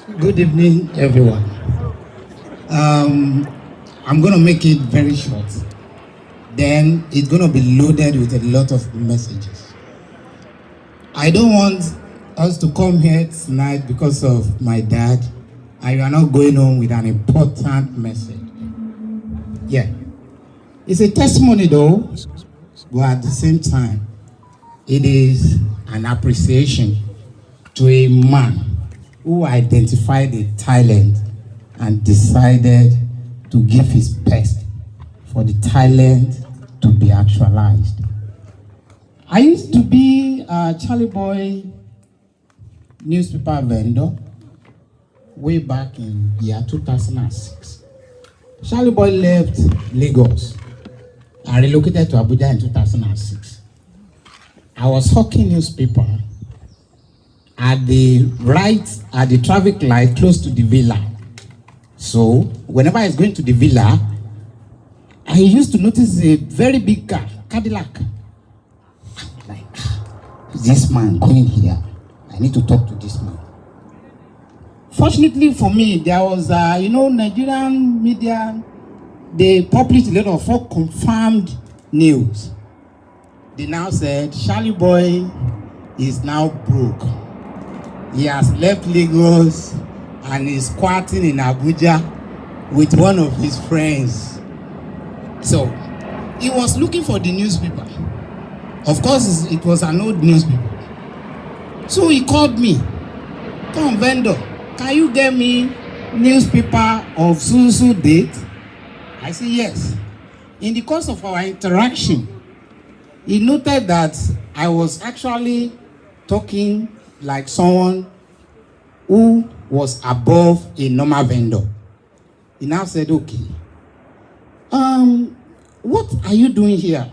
Good evening, everyone. I'm going to make it very short. Then it's going to be loaded with a lot of messages. I don't want us to come here tonight because of my dad, and you are not going home with an important message. Yeah. It's a testimony though, but at the same time, it is an appreciation to a man who identified a talent and decided to give his best for the talent to be actualized. I used to be a Charlie Boy newspaper vendor way back in year 2006. Charlie Boy left Lagos and relocated to Abuja in 2006. I was hawking newspaper at the traffic light close to the villa. So whenever I was going to the villa, I used to notice a very big car, Cadillac. Like, this man going here, I need to talk to this man. Fortunately for me, there was, Nigerian media, they published a lot of confirmed news. They now said, Charlie Boy is now broke. He has left Lagos and is squatting in Abuja with one of his friends. So, he was looking for the newspaper. Of course, it was an old newspaper. So he called me. Come, vendor, can you get me newspaper of so date? I said, yes. In the course of our interaction, he noted that I was actually talking like someone who was above a normal vendor. He now said, okay, what are you doing here?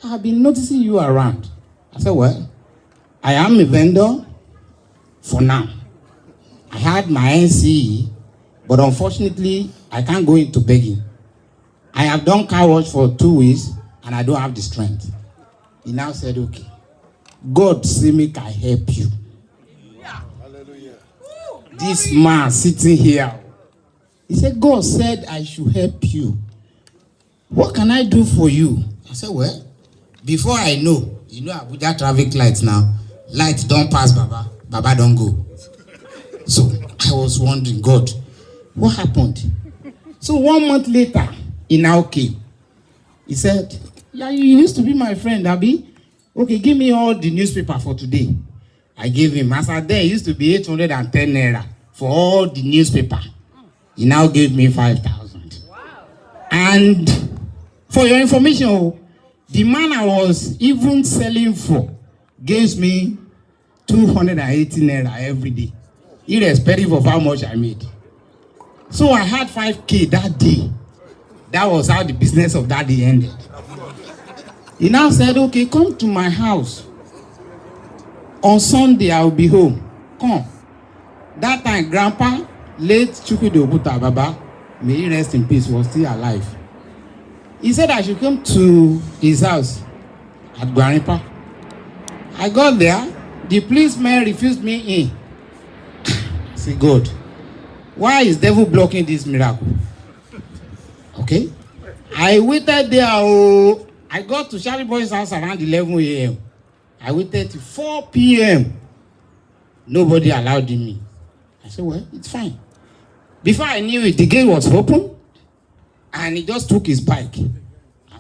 I've been noticing you around. I said, well, I am a vendor for now. I had my NCE, but unfortunately, I can't go into begging. I have done car wash for 2 weeks, and I don't have the strength. He now said, okay, God see me can help you. Hallelujah. This man sitting here, he said, God said I should help you. What can I do for you? I said, well, before I know, Abuja traffic lights now, lights don't pass, Baba don't go. So I was wondering, God, what happened? So 1 month later, he now came. He said, yeah, you used to be my friend, Abi. Okay, give me all the newspaper for today. I gave him. As at then, it used to be 810 naira for all the newspaper. He now gave me 5,000. Wow. And for your information, the man I was even selling for gives me 280 naira every day, irrespective of how much I made. So I had 5K that day. That was how the business of that day ended. He now said, okay, come to my house. On Sunday, I will be home. Come. That time, Grandpa, late Chukwudobuta Baba, may he rest in peace, was still alive. He said I should come to his house at Guaripa. I got there. The policeman refused me in. I said, God, why is devil blocking this miracle? Okay. I waited there. I got to Charlie Boy's house around 11 a.m. I waited till 4 p.m. Nobody allowed me. I said, well, it's fine. Before I knew it, the gate was open, and he just took his bike and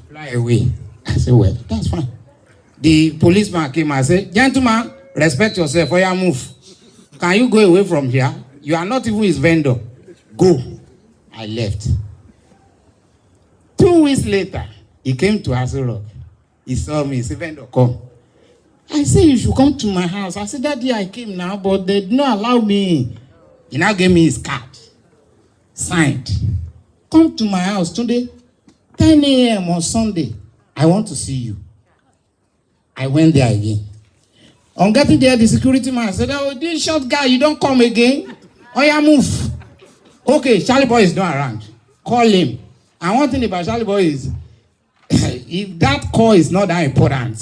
fly away. I said, well, that's fine. The policeman came and said, gentleman, respect yourself or you move. Can you go away from here? You are not even his vendor. Go. I left. 2 weeks later, he came to Arewa. He saw me. He said, vendor, come. I said, you should come to my house. I said, that day I came now, but they did not allow me. He now gave me his card. Signed. Come to my house today, 10 a.m. on Sunday. I want to see you. I went there again. On getting there, the security man said, oh, this short guy, you don't come again? Oh, yeah, move. Okay, Charlie Boy is not around. Call him. And one thing about Charlie Boy is, if that call is not that important,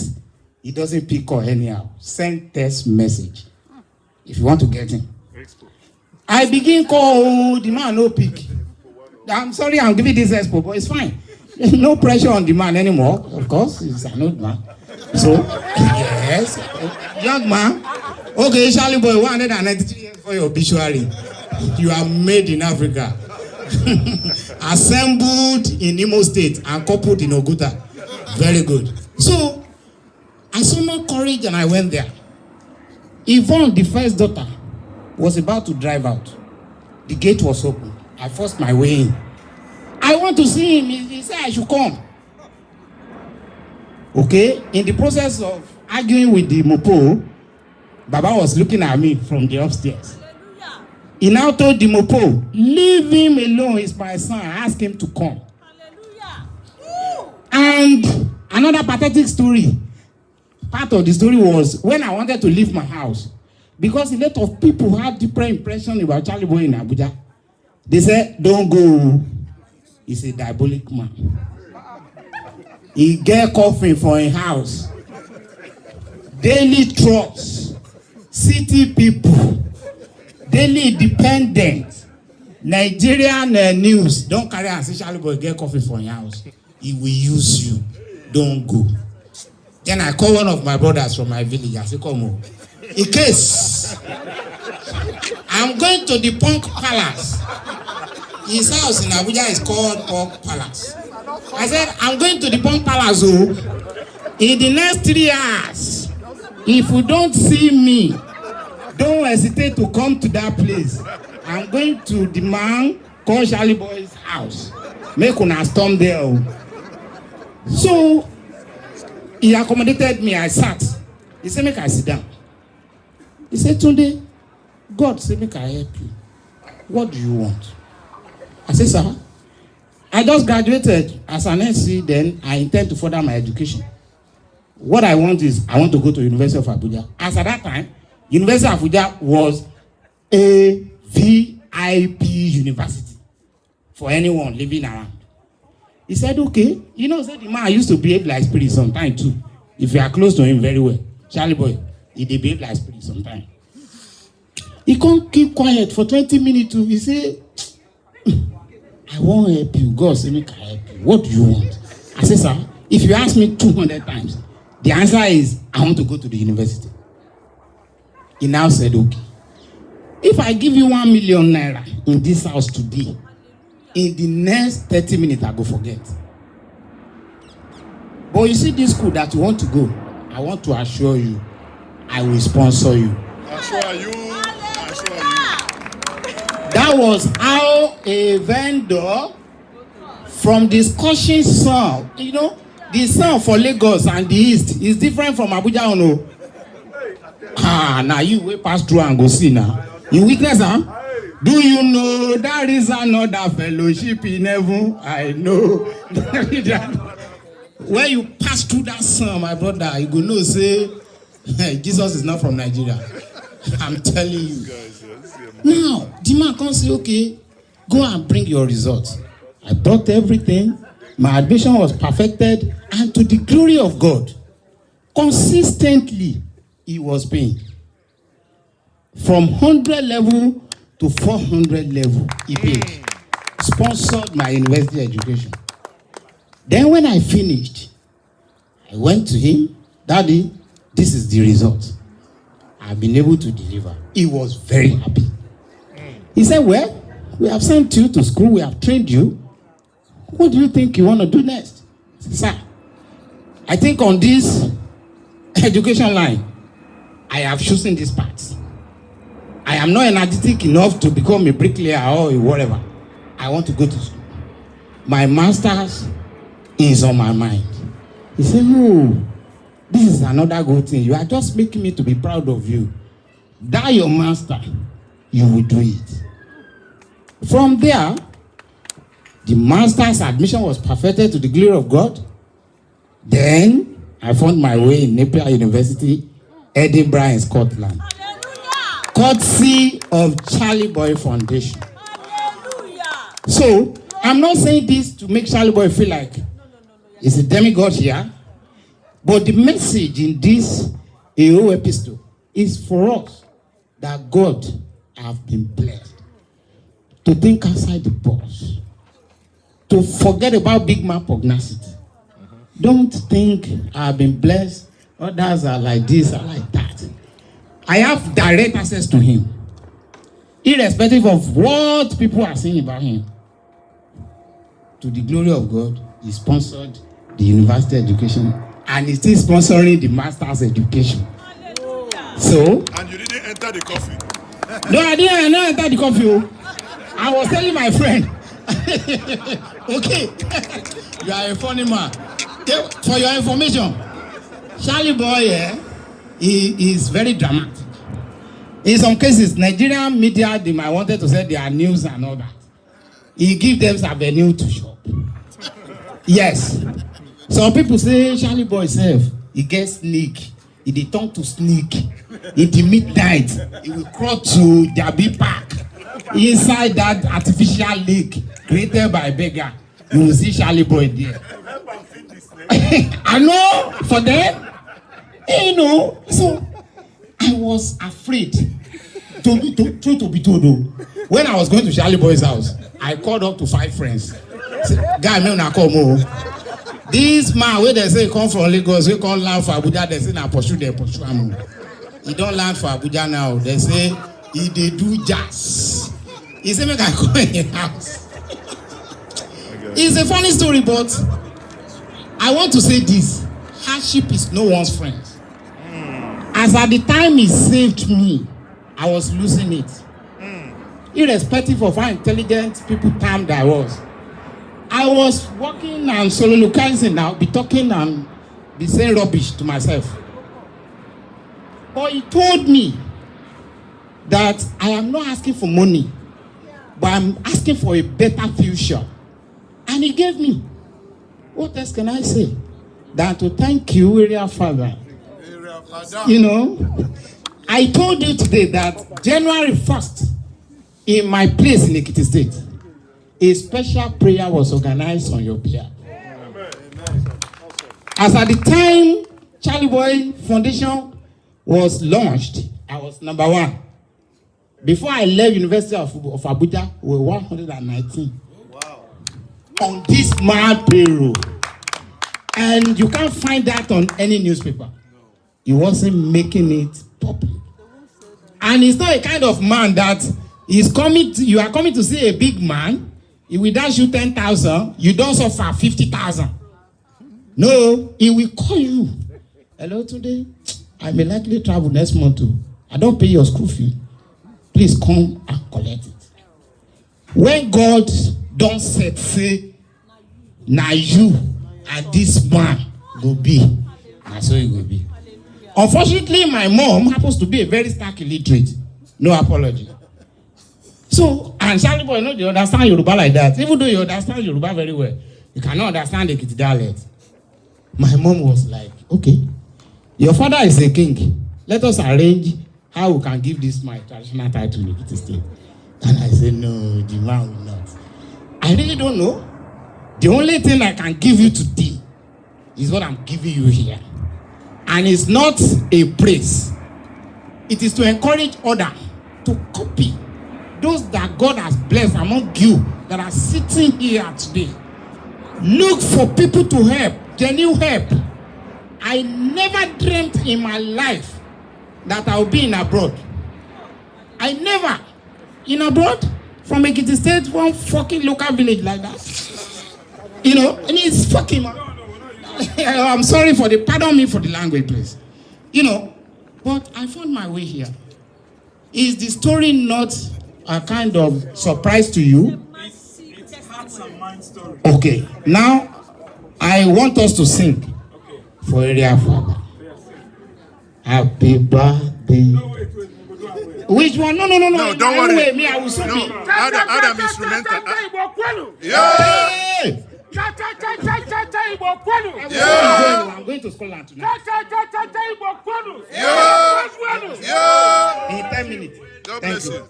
he doesn't pick call anyhow. Send text message if you want to get him. I begin call the man no pick. I'm sorry, I'm giving this expo, but it's fine. There's no pressure on the man anymore. Of course, he's an old man. So, yes, young man. Okay, Charlie boy, 193 years for your obituary. You are made in Africa. Assembled in Imo State and coupled in Oguta. Very good. So, I summoned courage and I went there. Yvonne, the first daughter, was about to drive out. The gate was open. I forced my way in. I want to see him. He said I should come. Okay, in the process of arguing with the Mopo, Baba was looking at me from the upstairs. Hallelujah. He now told the Mopo, leave him alone, he's my son. Ask him to come. Hallelujah. And another pathetic story. Part of the story was when I wanted to leave my house, because a lot of people had different impression about Charlie Boy in Abuja. They said, don't go. He's a diabolic man. He get coffin for a house. Daily trucks, city people, daily independent, Nigerian news. Don't carry and say Charlie Boy get coffee for your house. He will use you. Don't go. Then I call one of my brothers from my village. I say, come on. In case I'm going to the Punk Palace. His house in Abuja is called Punk Palace. I said, I'm going to the Punk Palace. In the next 3 hours, if you don't see me, don't hesitate to come to that place. I'm going to the man called Charlie Boy's house. Make una storm there. So, he accommodated me. I sat. He said, make I sit down. He said, Tunde, God said, make I help you. What do you want? I said, sir, I just graduated as an NC, then I intend to further my education. What I want is, I want to go to University of Abuja. As at that time, University of Abuja was a VIP university for anyone living around. He said, okay. You know, said the man used to behave like spirit sometimes too. If you are close to him very well. Charlie Boy, he did behave like spirit sometimes. He can't keep quiet for 20 minutes too. He said, I won't help you. God say, make I help you. What do you want? I said, sir, if you ask me 200 times, the answer is, I want to go to the university. He now said, okay. If I give you 1 million naira in this house today, in the next 30 minutes, I go forget. But you see this school that you want to go, I want to assure you, I will sponsor you. Assure you. Assure you. That was how a vendor from the Scottish sun, you know, the sun for Lagos and the East is different from Abuja, no? Now you will pass through and go see now. You witness, huh? Do you know there is another fellowship in heaven? I know. When you pass through that sun, my brother, you go know, say, Jesus is not from Nigeria. I'm telling you. Now, the man can say, okay, go and bring your results. I brought everything. My admission was perfected. And to the glory of God, consistently, he was paying. From 100 level to 400 level, he paid. Sponsored my university education. Then when I finished, I went to him, Daddy, this is the result. I've been able to deliver. He was very happy. He said, well, we have sent you to school, we have trained you. What do you think you want to do next? I said, sir, I think on this education line, I have chosen this path. I am not energetic enough to become a bricklayer or whatever. I want to go to school. My master's is on my mind. He said, oh, this is another good thing. You are just making me to be proud of you. That your master, you will do it. From there, the master's admission was perfected to the glory of God. Then I found my way in Napier University, Edinburgh in Scotland. Hallelujah. Courtesy of Charlie Boy Foundation. Hallelujah. So, I'm not saying this to make Charlie Boy feel like he's a demigod here. But the message in this AO epistle is for us that God I've been blessed to think outside the box, to forget about big man pugnacity. Don't think I've been blessed, others are like this or like that. I have direct access to him, irrespective of what people are saying about him. To the glory of God, he sponsored the university education and he's still sponsoring the master's education. So, and you didn't enter the coffee. No, I didn't enter the coffee. I was telling my friend. Okay, you are a funny man. For your information, Charlie boy, he is very dramatic. In some cases, Nigerian media, they might wanted to say their news and all that. He give them avenue to shop. Yes. Some people say Charlie boy self, he gets sneak. He dey turn to sneak. In the midnight, he will crawl to Jabi Park. Inside that artificial lake created by beggar, you will see Charlie boy there. I know for them, you know. So I was afraid to be told. When I was going to Charlie boy's house, I called up to 5 friends. Guy, me una come o. This man, where they say he come from Lagos, we come land for Abuja, they say na pursue am. He don't land for Abuja now. They say he dey do jazz. He say make I come in his house. It's a funny story, but I want to say this: hardship is no one's friend. As at the time he saved me, I was losing it. Irrespective of how intelligent people termed I was working and soliloquizing now, be talking and be saying rubbish to myself. But he told me that I am not asking for money, but I'm asking for a better future. And he gave me. What else can I say than to thank you, Area Father? You know, I told you today that January 1st, in my place in Ekiti State, a special prayer was organized on your behalf. As at the time Charlie Boy Foundation was launched, I was number 1. Before I left University of Abuja, we were 119. Wow. On this mad payroll. And you can't find that on any newspaper. He wasn't making it public. And he's not a kind of man that is coming to, you are coming to see a big man. He will dash you 10,000, you don't suffer 50,000. No, he will call you. Hello, Tunde. I may likely travel next month too. I don't pay your school fee. Please come and collect it. When God don't say, now you and this man go be. And so it will be. Unfortunately, my mom happens to be a very stark illiterate. No apology. So, and Charlie boy, no, you understand Yoruba like that. Even though you understand Yoruba very well, you cannot understand the Ekiti dialect. My mom was like, okay, your father is a king. Let us arrange how we can give this my traditional title in Ekiti State. And I said, no, the man will not. I really don't know. The only thing I can give you today is what I'm giving you here. And it's not a praise. It is to encourage others to copy those that God has blessed among you that are sitting here today. Look for people to help, genuine help. I never dreamt in my life that I would be in abroad. I never. In abroad, from Ekiti State, one fucking local village like that. You know, and it's fucking, I'm sorry for the, pardon me for the language, please. You know, but I found my way here. Is the story not a kind of surprise to you? It's hearts and mind story. Okay, now I want us to sing for Area Father. Happy birthday. Which one? No, don't worry. Anyway, me, I will sing it. Adam instrumental. Hey! Yeah. I'm going to Scotland tonight. Yeah. In 10 minutes. God Thank bless you.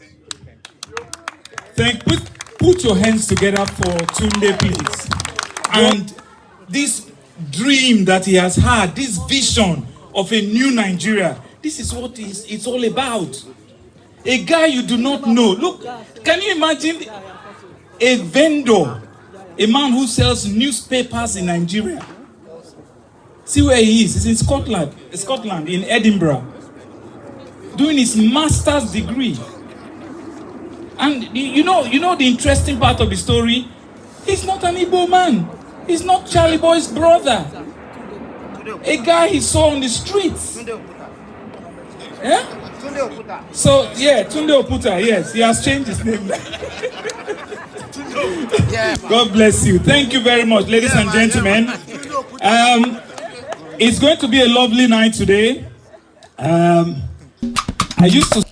you. Put your hands together for Tunde, please. And this dream that he has had, this vision of a new Nigeria, this is what it's all about. A guy you do not know. Look, can you imagine a vendor, a man who sells newspapers in Nigeria? See where he is. He's in Scotland, in Edinburgh, doing his master's degree. And you know the interesting part of the story? He's not an Igbo man. He's not Charlie Boy's brother. A guy he saw on the streets. Yeah? So, yeah, Tunde Oputa, yes, he has changed his name. God bless you. Thank you very much, ladies and gentlemen. It's going to be a lovely night today. I used to...